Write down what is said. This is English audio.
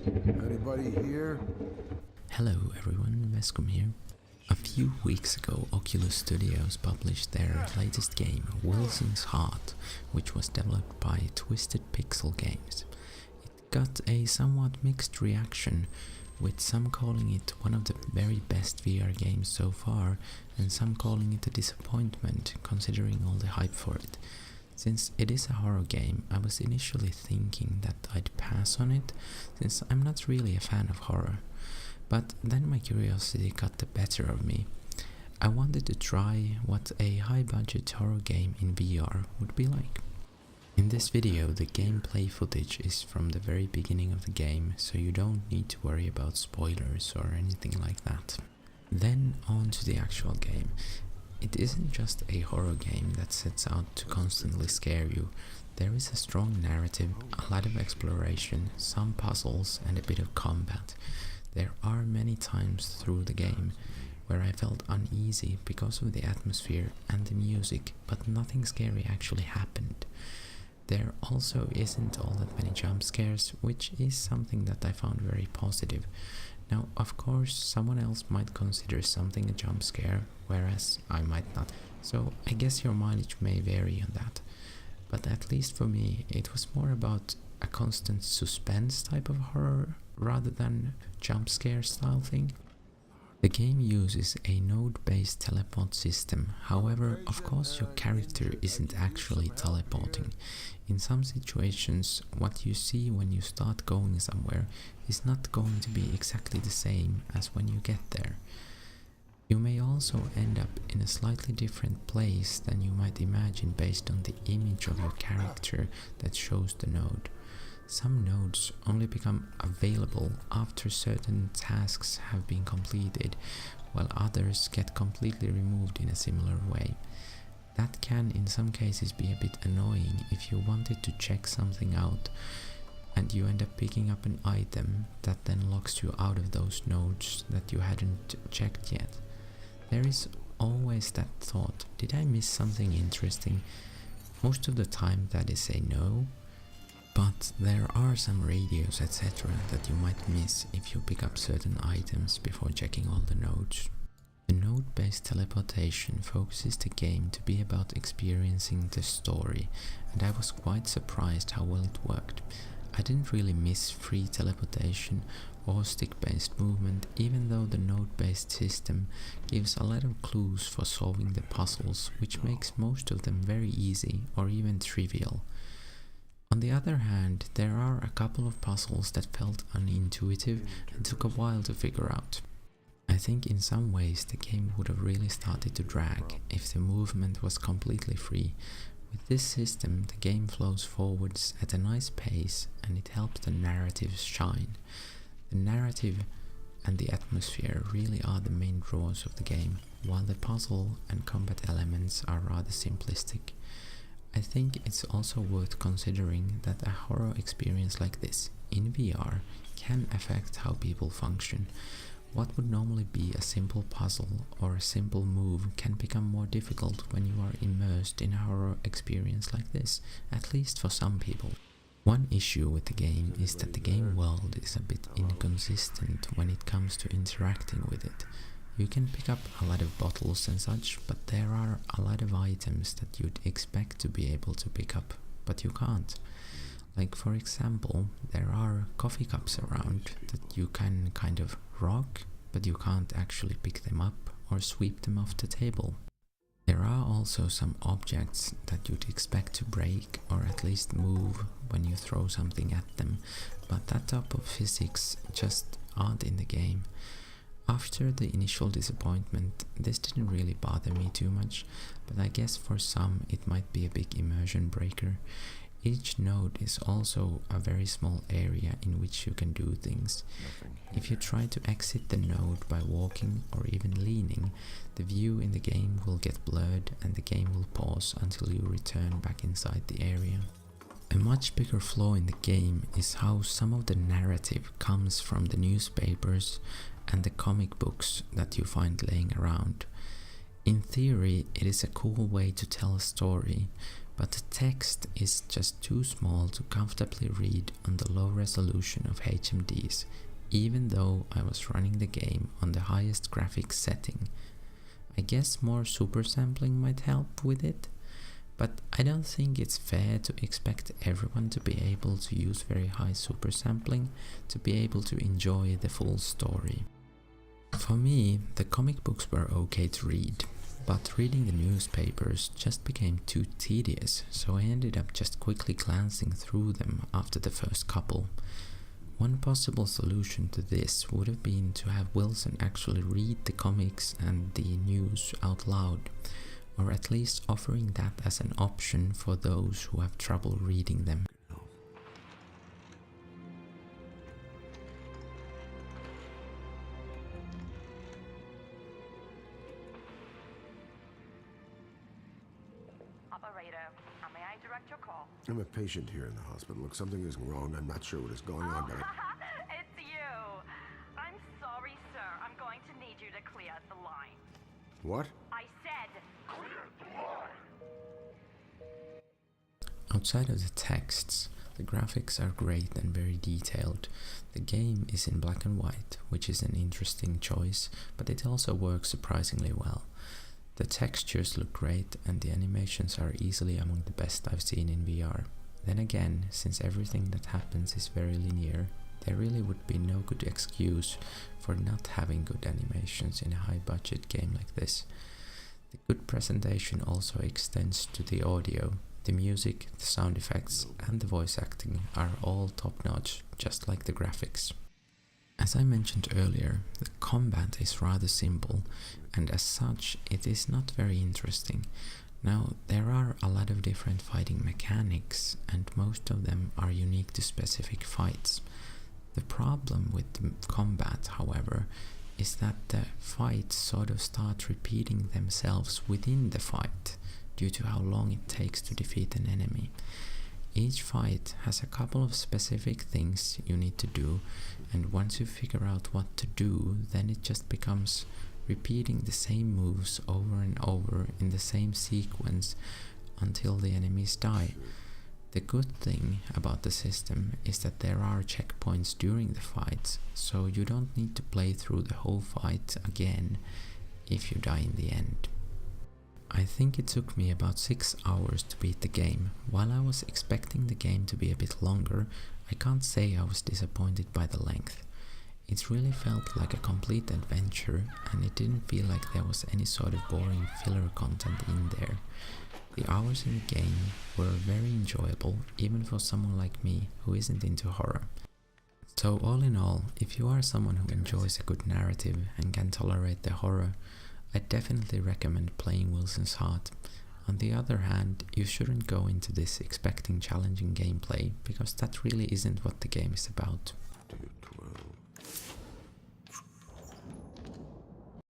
Anybody here? Hello everyone, Vescom here. A few weeks ago, Oculus Studios published their latest game, Wilson's Heart, which was developed by Twisted Pixel Games. It got a somewhat mixed reaction, with some calling it one of the very best VR games so far, and some calling it a disappointment, considering all the hype for it. Since it is a horror game, I was initially thinking that I'd pass on it, since I'm not really a fan of horror. But then my curiosity got the better of me. I wanted to try what a high-budget horror game in VR would be like. In this video, the gameplay footage is from the very beginning of the game, so you don't need to worry about spoilers or anything like that. Then on to the actual game. It isn't just a horror game that sets out to constantly scare you. There is a strong narrative, a lot of exploration, some puzzles and a bit of combat. There are many times through the game where I felt uneasy because of the atmosphere and the music, but nothing scary actually happened. There also isn't all that many jump scares, which is something that I found very positive. Now, of course, someone else might consider something a jump scare, whereas I might not. So I guess your mileage may vary on that. But at least for me, it was more about a constant suspense type of horror rather than jump scare style thing. The game uses a node-based teleport system, however, of course your character isn't actually teleporting. In some situations, what you see when you start going somewhere is not going to be exactly the same as when you get there. You may also end up in a slightly different place than you might imagine based on the image of your character that shows the node. Some nodes only become available after certain tasks have been completed, while others get completely removed in a similar way. That can in some cases be a bit annoying if you wanted to check something out and you end up picking up an item that then locks you out of those nodes that you hadn't checked yet. There is always that thought, did I miss something interesting? Most of the time that is a no. But there are some radios etc. that you might miss if you pick up certain items before checking all the nodes. The node-based teleportation focuses the game to be about experiencing the story, and I was quite surprised how well it worked. I didn't really miss free teleportation or stick-based movement, even though the node-based system gives a lot of clues for solving the puzzles, which makes most of them very easy or even trivial. On the other hand, there are a couple of puzzles that felt unintuitive and took a while to figure out. I think in some ways the game would have really started to drag if the movement was completely free. With this system, the game flows forwards at a nice pace and it helps the narrative shine. The narrative and the atmosphere really are the main draws of the game, while the puzzle and combat elements are rather simplistic. I think it's also worth considering that a horror experience like this, in VR, can affect how people function. What would normally be a simple puzzle or a simple move can become more difficult when you are immersed in a horror experience like this, at least for some people. One issue with the game is that the game world is a bit inconsistent when it comes to interacting with it. You can pick up a lot of bottles and such, but there are a lot of items that you'd expect to be able to pick up, but you can't. Like for example, there are coffee cups around that you can kind of rock, but you can't actually pick them up or sweep them off the table. There are also some objects that you'd expect to break or at least move when you throw something at them, but that type of physics just aren't in the game. After the initial disappointment, this didn't really bother me too much, but I guess for some it might be a big immersion breaker. Each node is also a very small area in which you can do things. If you try to exit the node by walking or even leaning, the view in the game will get blurred and the game will pause until you return back inside the area. A much bigger flaw in the game is how some of the narrative comes from the newspapers and the comic books that you find laying around. In theory, it is a cool way to tell a story, but the text is just too small to comfortably read on the low resolution of HMDs, even though I was running the game on the highest graphics setting. I guess more super sampling might help with it, but I don't think it's fair to expect everyone to be able to use very high super sampling to be able to enjoy the full story. For me, the comic books were okay to read, but reading the newspapers just became too tedious, so I ended up just quickly glancing through them after the first couple. One possible solution to this would have been to have Wilson actually read the comics and the news out loud, or at least offering that as an option for those who have trouble reading them. Operator, may I direct your call? I'm a patient here in the hospital. Look, something is wrong. I'm not sure what is going on, but It's you. I'm sorry, sir. I'm going to need you to clear the line. What? I said clear the line. Outside of the texts, the graphics are great and very detailed. The game is in black and white, which is an interesting choice, but it also works surprisingly well. The textures look great and the animations are easily among the best I've seen in VR. Then again, since everything that happens is very linear, there really would be no good excuse for not having good animations in a high budget game like this. The good presentation also extends to the audio. The music, the sound effects and the voice acting are all top notch, just like the graphics. As I mentioned earlier, the combat is rather simple, and as such it is not very interesting. Now, there are a lot of different fighting mechanics, and most of them are unique to specific fights. The problem with the combat, however, is that the fights sort of start repeating themselves within the fight, due to how long it takes to defeat an enemy. Each fight has a couple of specific things you need to do, and once you figure out what to do, then it just becomes repeating the same moves over and over in the same sequence until the enemies die. The good thing about the system is that there are checkpoints during the fights, so you don't need to play through the whole fight again if you die in the end. I think it took me about 6 hours to beat the game. While I was expecting the game to be a bit longer, I can't say I was disappointed by the length. It really felt like a complete adventure, and it didn't feel like there was any sort of boring filler content in there. The hours in the game were very enjoyable, even for someone like me who isn't into horror. So all in all, if you are someone who enjoys a good narrative and can tolerate the horror, I definitely recommend playing Wilson's Heart. On the other hand, you shouldn't go into this expecting challenging gameplay, because that really isn't what the game is about. Dude.